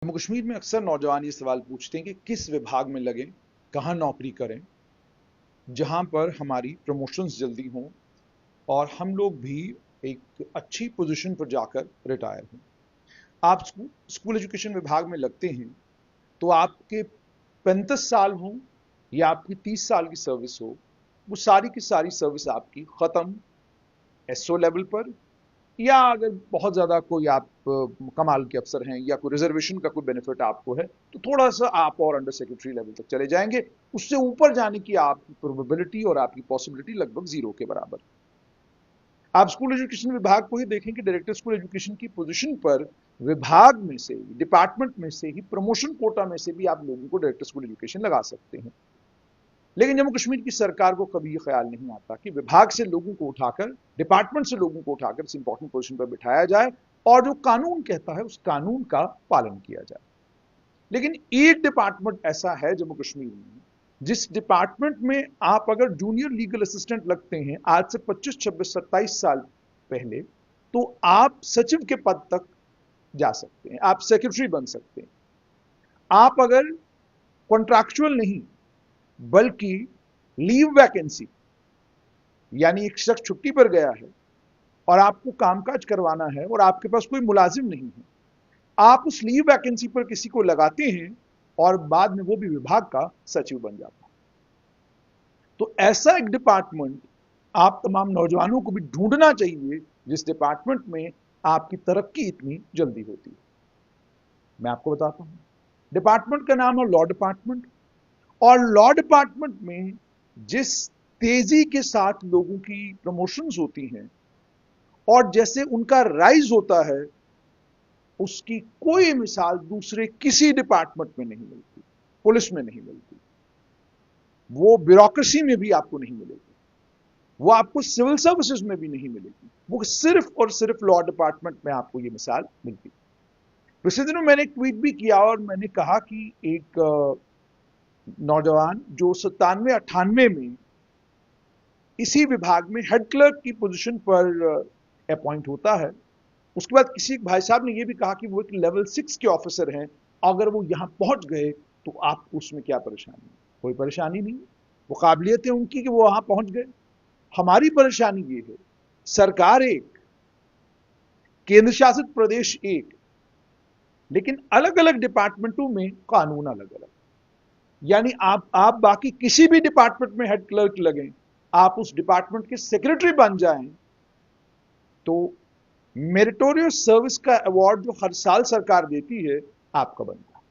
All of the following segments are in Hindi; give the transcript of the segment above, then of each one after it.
जम्मू कश्मीर में अक्सर नौजवान ये सवाल पूछते हैं कि किस विभाग में लगें, कहाँ नौकरी करें, जहाँ पर हमारी प्रमोशंस जल्दी हों और हम लोग भी एक अच्छी पोजीशन पर जाकर रिटायर हों। आप स्कूल एजुकेशन विभाग में लगते हैं तो आपके 35 साल हों या आपकी 30 साल की सर्विस हो, वो सारी की सारी सर्विस आपकी खत्म एसओ लेवल पर, या अगर बहुत ज्यादा कोई आप कमाल के अफसर हैं या कोई रिजर्वेशन का कोई बेनिफिट आपको है तो थोड़ा सा आप और अंडर सेक्रेटरी लेवल तक चले जाएंगे। उससे ऊपर जाने की आपकी प्रोबेबिलिटी और आपकी पॉसिबिलिटी लगभग जीरो के बराबर। आप स्कूल एजुकेशन विभाग को ही देखें कि डायरेक्टर स्कूल एजुकेशन की पोजीशन पर विभाग में से, डिपार्टमेंट में से ही, प्रमोशन कोटा में से भी आप लोगों को डायरेक्टर स्कूल एजुकेशन लगा सकते हैं। लेकिन जम्मू कश्मीर की सरकार को कभी यह ख्याल नहीं आता कि विभाग से लोगों को उठाकर, डिपार्टमेंट से लोगों को उठाकर इस इंपॉर्टेंट पोजीशन पर बिठाया जाए और जो कानून कहता है उस कानून का पालन किया जाए। लेकिन एक डिपार्टमेंट ऐसा है जम्मू कश्मीर में जिस डिपार्टमेंट में आप अगर जूनियर लीगल असिस्टेंट लगते हैं आज से 25, 26, 27 साल पहले, तो आप सचिव के पद तक जा सकते हैं, आप सेक्रेटरी बन सकते हैं। आप अगर कॉन्ट्रैक्चुअल नहीं बल्कि लीव वैकेंसी, यानी एक शख्स छुट्टी पर गया है और आपको कामकाज करवाना है और आपके पास कोई मुलाजिम नहीं है, आप उस लीव वैकेंसी पर किसी को लगाते हैं और बाद में वो भी विभाग का सचिव बन जाता है। तो ऐसा एक डिपार्टमेंट आप तमाम नौजवानों को भी ढूंढना चाहिए जिस डिपार्टमेंट में आपकी तरक्की इतनी जल्दी होती है। मैं आपको बताता हूं, डिपार्टमेंट का नाम है लॉ डिपार्टमेंट। और लॉ डिपार्टमेंट में जिस तेजी के साथ लोगों की प्रमोशंस होती हैं और जैसे उनका राइज होता है, उसकी कोई मिसाल दूसरे किसी डिपार्टमेंट में नहीं मिलती। पुलिस में नहीं मिलती, वो ब्यूरोक्रेसी में भी आपको नहीं मिलेगी, वो आपको सिविल सर्विसेज में भी नहीं मिलेगी, वो सिर्फ और सिर्फ लॉ डिपार्टमेंट में आपको ये मिसाल मिलती। पिछले दिनों मैंने एक ट्वीट भी किया और मैंने कहा कि एक नौजवान जो 97-98 में इसी विभाग में हेड क्लर्क की पोजीशन पर अपॉइंट होता है, उसके बाद किसी भाई साहब ने यह भी कहा कि वो एक लेवल 6 के ऑफिसर हैं, अगर वो यहां पहुंच गए तो आपको उसमें क्या परेशानी है? कोई परेशानी नहीं, वो काबिलियत है उनकी कि वो वहां पहुंच गए। हमारी परेशानी ये है, सरकार एक, केंद्र शासित प्रदेश एक, लेकिन अलग अलग डिपार्टमेंटों में कानून अलग अलग। यानी आप बाकी किसी भी डिपार्टमेंट में हेड क्लर्क लगें, आप उस डिपार्टमेंट के सेक्रेटरी बन जाएं तो मेरिटोरियस सर्विस का अवार्ड जो हर साल सरकार देती है आपका बनता है।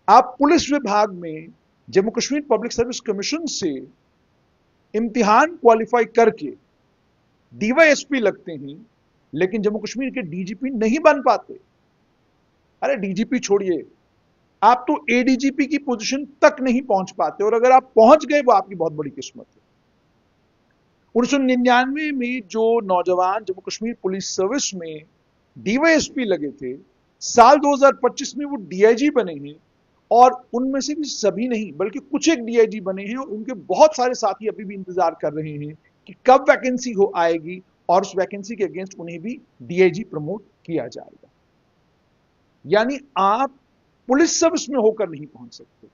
आप पुलिस विभाग में Jammu Kashmir public service commission से इम्तिहान क्वालिफाई करके डीवाईएसपी लगते हैं, लेकिन जम्मू कश्मीर के डीजीपी नहीं बन पाते। अरे डीजीपी छोड़िए, आप तो एडीजीपी की पोजीशन तक नहीं पहुंच पाते, और अगर आप पहुंच गए वो आपकी बहुत बड़ी किस्मत है। 1999 में जो नौजवान जम्मू कश्मीर पुलिस सर्विस में डीवाईएसपी लगे थे, साल 2025 में वो डीआईजी बने हैं, और उनमें से भी सभी नहीं बल्कि कुछ एक डीआईजी बने हैं, और उनके बहुत सारे साथी अभी भी इंतजार कर रहे हैं कि कब वैकेंसी हो आएगी और उस वैकेंसी के अगेंस्ट उन्हें भी डीआईजी प्रमोट किया जाएगा। यानी आप पुलिस सर्विस में होकर नहीं पहुंच सकते।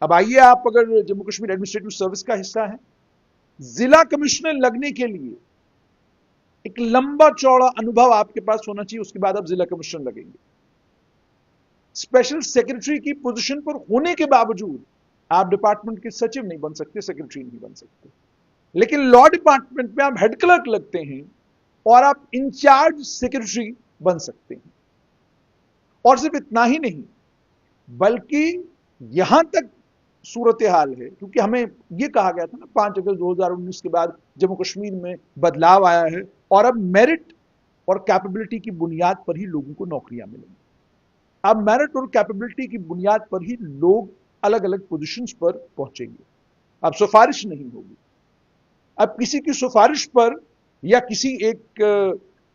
अब आइए, आप अगर जम्मू कश्मीर एडमिनिस्ट्रेटिव सर्विस का हिस्सा है, जिला कमिश्नर लगने के लिए एक लंबा चौड़ा अनुभव आपके पास होना चाहिए, उसके बाद आप जिला कमिश्नर लगेंगे। स्पेशल सेक्रेटरी की पोजीशन पर होने के बावजूद आप डिपार्टमेंट के सचिव नहीं बन सकते, सेक्रेटरी नहीं बन सकते। लेकिन लॉ डिपार्टमेंट में आप हेड क्लर्क लगते हैं और आप इंचार्ज सेक्रेटरी बन सकते हैं। और सिर्फ इतना ही नहीं, बल्कि यहां तक सूरत हाल है, क्योंकि हमें यह कहा गया था ना 5 अगस्त 2019 के बाद जम्मू कश्मीर में बदलाव आया है और अब मेरिट और कैपेबिलिटी की बुनियाद पर ही लोगों को नौकरियां मिलेंगी। अब मेरिट और कैपेबिलिटी की बुनियाद पर ही लोग अलग अलग पोजीशंस पर पहुंचेंगे। अब सिफारिश नहीं होगी। अब किसी की सिफारिश पर या किसी एक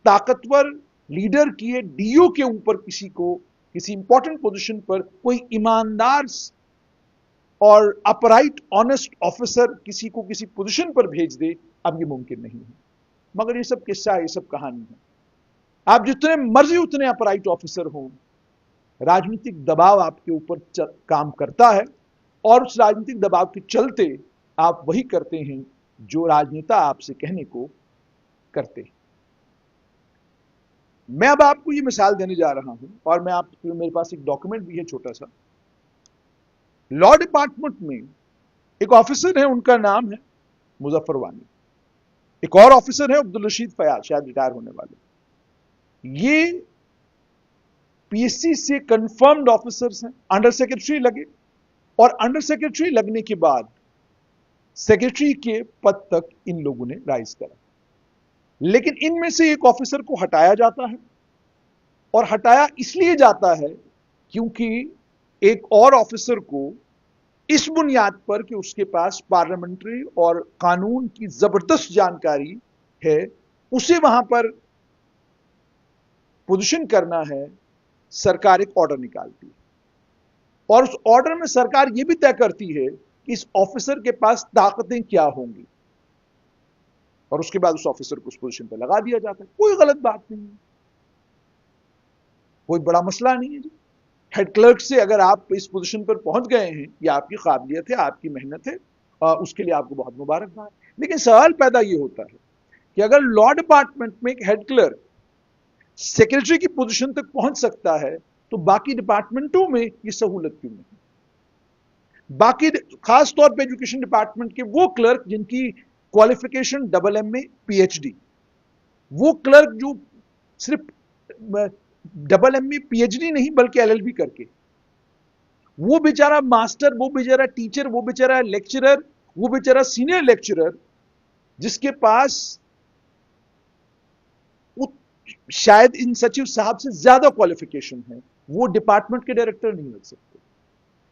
ताकतवर लीडर किए डीओ के ऊपर किसी को किसी इंपॉर्टेंट पोजीशन पर कोई ईमानदार और अपराइट ऑनेस्ट ऑफिसर किसी को किसी पोजीशन पर भेज दे, अब ये मुमकिन नहीं है। मगर ये सब किस्सा है, ये सब कहानी है। आप जितने मर्जी उतने अपराइट ऑफिसर हो, राजनीतिक दबाव आपके ऊपर काम करता है और उस राजनीतिक दबाव के चलते आप वही करते हैं जो राजनेता आपसे कहने को करते हैं। मैं अब आपको ये मिसाल देने जा रहा हूं और मैं आपको, मेरे पास एक डॉक्यूमेंट भी है छोटा सा। लॉ डिपार्टमेंट में एक ऑफिसर है, उनका नाम है मुजफ्फर वानी। एक और ऑफिसर है अब्दुल रशीद फयाज, शायद रिटायर होने वाले। ये पीएससी से कंफर्म्ड ऑफिसर्स हैं, अंडर सेक्रेटरी लगे और अंडर सेक्रेटरी लगने के बाद सेक्रेटरी के पद तक इन लोगों ने राइज करा। लेकिन इनमें से एक ऑफिसर को हटाया जाता है और हटाया इसलिए जाता है क्योंकि एक और ऑफिसर को इस बुनियाद पर कि उसके पास पार्लियामेंट्री और कानून की जबरदस्त जानकारी है, उसे वहां पर पोजीशन करना है, सरकार एक ऑर्डर निकालती है और उस ऑर्डर में सरकार यह भी तय करती है कि इस ऑफिसर के पास ताकतें क्या होंगी और उसके बाद उस ऑफिसर को उस पोजीशन पर लगा दिया जाता है। कोई गलत बात नहीं है, कोई बड़ा मसला नहीं है जी। हेड क्लर्क से अगर आप इस पोजीशन पर पहुंच गए हैं, ये आपकी काबिलियत है, आपकी मेहनत है, उसके लिए आपको बहुत मुबारकबाद। लेकिन सवाल पैदा यह होता है कि अगर लॉ डिपार्टमेंट में एक हेड क्लर्क सेक्रेटरी की पोजीशन तक पहुंच सकता है तो बाकी डिपार्टमेंटों में यह सहूलत क्यों नहीं? बाकी खास तौर पे एजुकेशन डिपार्टमेंट के वो क्लर्क जिनकी क्वालिफिकेशन MA PhD, वो क्लर्क जो सिर्फ MA PhD नहीं बल्कि LLB करके, वो बेचारा मास्टर, वो बेचारा टीचर, वो बेचारा लेक्चरर, वो बेचारा सीनियर लेक्चरर जिसके पास शायद इन सचिव साहब से ज्यादा क्वालिफिकेशन है, वो डिपार्टमेंट के डायरेक्टर नहीं लग सकते।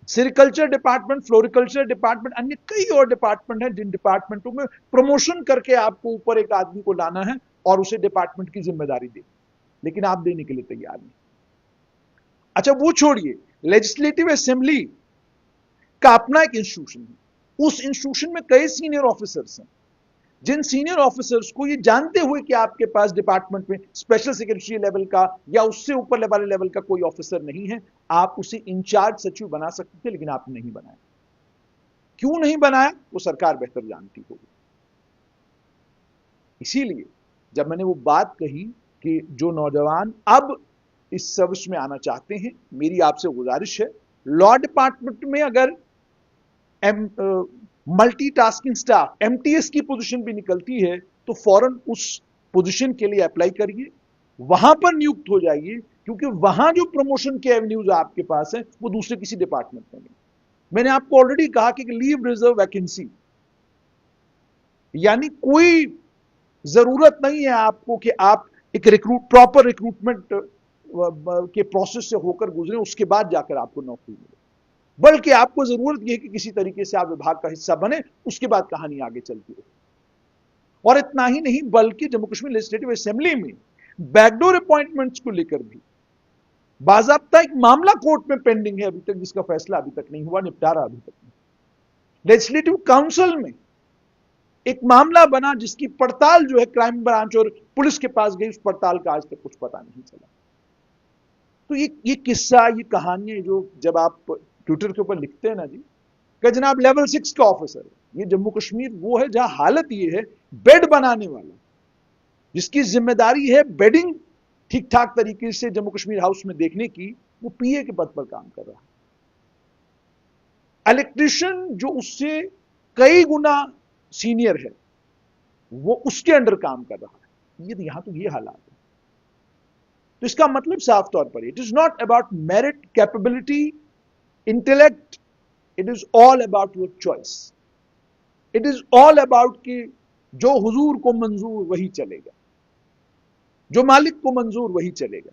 सेरिकल्चर डिपार्टमेंट, फ्लोरिकल्चर डिपार्टमेंट, अन्य कई और डिपार्टमेंट हैं जिन डिपार्टमेंटों में प्रमोशन करके आपको ऊपर एक आदमी को लाना है और उसे डिपार्टमेंट की जिम्मेदारी देनी, लेकिन आप देने के लिए तैयार नहीं। अच्छा वो छोड़िए, लेजिस्लेटिव असेंबली का अपना एक इंस्टीट्यूशन है, उस इंस्टीट्यूशन में कई सीनियर ऑफिसर्स हैं जिन सीनियर ऑफिसर्स को ये जानते हुए कि आपके पास डिपार्टमेंट में स्पेशल सेक्रेटरी लेवल का या उससे ऊपर वाले लेवल का कोई ऑफिसर नहीं है, आप उसे इंचार्ज सचिव बना सकते थे, लेकिन आप नहीं बनाया। क्यों नहीं बनाया वो सरकार बेहतर जानती होगी। इसीलिए जब मैंने वो बात कही कि जो नौजवान अब इस सर्विस में आना चाहते हैं, मेरी आपसे गुजारिश है, लॉ डिपार्टमेंट में अगर मल्टीटास्किंग स्टाफ MTS की पोजीशन भी निकलती है तो फौरन उस पोजीशन के लिए अप्लाई करिए, वहां पर नियुक्त हो जाइए, क्योंकि वहां जो प्रमोशन के एवेन्यूज आपके पास है वो दूसरे किसी डिपार्टमेंट में नहीं। मैंने आपको ऑलरेडी कहा कि लीव रिजर्व वैकेंसी, यानी कोई जरूरत नहीं है आपको कि आप एक प्रॉपर रिक्रूटमेंट के प्रोसेस से होकर गुजरे उसके बाद जाकर आपको नौकरी मिले, बल्कि आपको जरूरत यह है कि किसी तरीके से आप विभाग का हिस्सा बने, उसके बाद कहानी आगे चलती है। और इतना ही नहीं, बल्कि जम्मू कश्मीर लेजिस्लेटिव असेंबली में बैकडोर अपॉइंटमेंट्स को लेकर भी बाजाब्ता एक मामला कोर्ट में पेंडिंग है अभी तक, जिसका फैसला अभी तक नहीं हुआ, निपटारा अभी तक नहीं। लेजिस्लेटिव काउंसिल में एक मामला बना जिसकी पड़ताल जो है क्राइम ब्रांच और पुलिस के पास गई, उस पड़ताल का आज तक कुछ पता नहीं चला। तो ये किस्सा, ये कहानियां जो जब आप ट्विटर के ऊपर लिखते हैं ना जी कि जनाब लेवल 6 का ऑफिसर है, ये जम्मू कश्मीर वो है जहां हालत ये है, बेड बनाने वाला जिसकी जिम्मेदारी है बेडिंग ठीक ठाक तरीके से जम्मू कश्मीर हाउस में देखने की, वो PA के पद पर काम कर रहा है। इलेक्ट्रिशियन जो उससे कई गुना सीनियर है, वो उसके अंडर काम कर रहा है। ये यहां तो ये हालात है। तो इसका मतलब साफ तौर पर it is not about merit, capability, intellect, it is all about your choice. It is all about कि जो हुजूर को मंजूर वही चलेगा, जो मालिक को मंजूर वही चलेगा।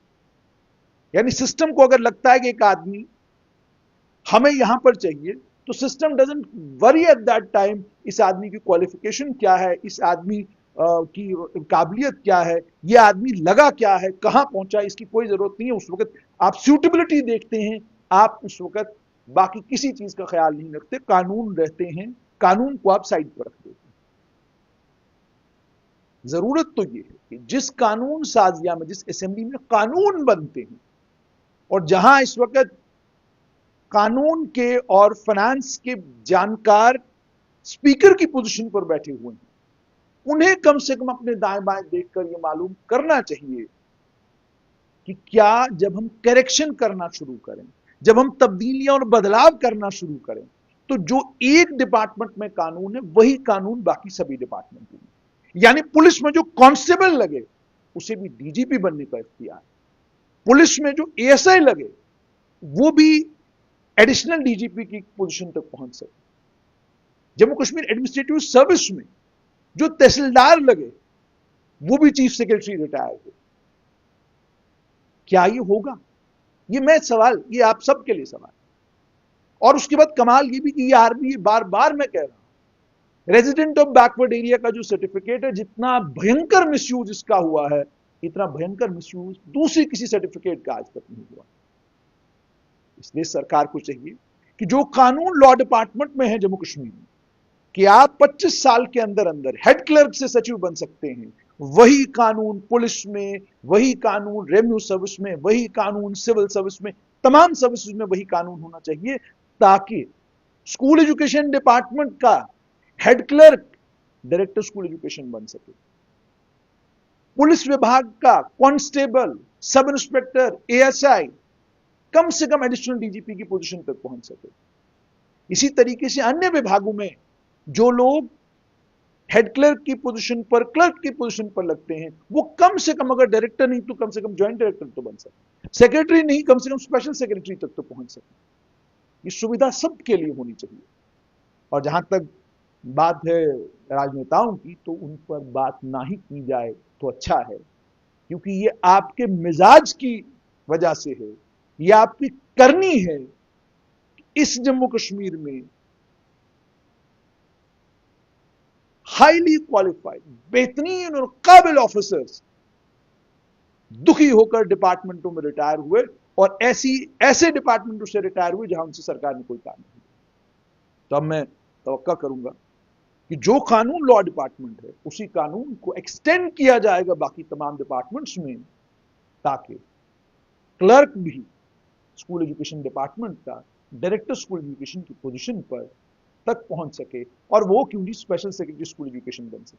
यानी सिस्टम को अगर लगता है कि एक आदमी हमें यहां पर चाहिए, तो system doesn't worry at that time इस आदमी की क्वालिफिकेशन क्या है, इस आदमी की काबिलियत क्या है, यह आदमी लगा क्या है, कहां पहुंचा, इसकी कोई जरूरत नहीं है। उस वक्त आप सूटेबिलिटी देखते हैं, आप उस वक्त बाकी किसी चीज का ख्याल नहीं रखते, कानून रहते हैं, कानून को आप साइड पर रख देते हैं। जरूरत तो यह है कि जिस कानून साजिया में, जिस असेंबली में कानून बनते हैं, और जहां इस वक्त कानून के और फाइनेंस के जानकार स्पीकर की पोजीशन पर बैठे हुए हैं, उन्हें कम से कम अपने दाएं बाएं देखकर यह मालूम करना चाहिए कि क्या जब हम करेक्शन करना शुरू करें, जब हम तब्दीलियां और बदलाव करना शुरू करें, तो जो एक डिपार्टमेंट में कानून है वही कानून बाकी सभी डिपार्टमेंटों में। यानी पुलिस में जो कांस्टेबल लगे उसे भी डीजीपी बनने का इख्तियार, पुलिस में जो एएसआई लगे वो भी एडिशनल डीजीपी की पोजीशन तक पहुंच सके। जम्मू कश्मीर एडमिनिस्ट्रेटिव सर्विस में जो तहसीलदार लगे वो भी चीफ सेक्रेटरी रिटायर हो। क्या ये होगा? ये मैं सवाल, ये आप सबके लिए सवाल। और उसके बाद कमाल ये भी कि ये आर्मी, बार बार मैं कह रहा हूं, रेजिडेंट ऑफ बैकवर्ड एरिया का जो सर्टिफिकेट है, जितना भयंकर मिसयूज इसका हुआ है, इतना भयंकर मिसयूज दूसरी किसी सर्टिफिकेट का आज तक नहीं हुआ। इसलिए सरकार को चाहिए कि जो कानून लॉ डिपार्टमेंट में है जम्मू कश्मीर में, कि आप 25 साल के अंदर अंदर हेड क्लर्क से सचिव बन सकते हैं, वही कानून पुलिस में, वही कानून रेवेन्यू सर्विस में, वही कानून सिविल सर्विस में, तमाम सर्विसेज में वही कानून होना चाहिए, ताकि स्कूल एजुकेशन डिपार्टमेंट का head clerk director school education बन सके, पुलिस विभाग का कांस्टेबल, सब इंस्पेक्टर, एएसआई कम से कम एडिशनल डीजीपी की पोजीशन तक पहुंच सके। इसी तरीके से अन्य विभागों में जो लोग हेड क्लर्क की पोजीशन पर, क्लर्क की पोजीशन पर लगते हैं, वो कम से कम अगर डायरेक्टर नहीं तो कम से कम ज्वाइंट डायरेक्टर तो बन सके, सेक्रेटरी नहीं कम से कम स्पेशल सेक्रेटरी तक तो पहुंच सके। ये सुविधा सबके लिए होनी चाहिए। और जहां तक बात है राजनेताओं की, तो उन पर बात ना ही की जाए तो अच्छा है, क्योंकि ये आपके मिजाज की वजह से है, ये आपकी करनी है। इस जम्मू कश्मीर में हाईली क्वालिफाइड, बेहतरीन और काबिल ऑफिसर्स दुखी होकर डिपार्टमेंटों में रिटायर हुए, और ऐसे डिपार्टमेंटों से रिटायर हुए जहां उनसे सरकार ने कोई काम नहीं किया। तो अब मैं तवक्का करूंगा कि जो कानून लॉ डिपार्टमेंट है, उसी कानून को एक्सटेंड किया जाएगा बाकी तमाम डिपार्टमेंट्स में, ताकि क्लर्क भी स्कूल एजुकेशन डिपार्टमेंट का डायरेक्टर स्कूल एजुकेशन की पोजीशन पर तक पहुंच सके, और वो क्यों नहीं स्पेशल सेक्रेटरी स्कूल एजुकेशन बन सके।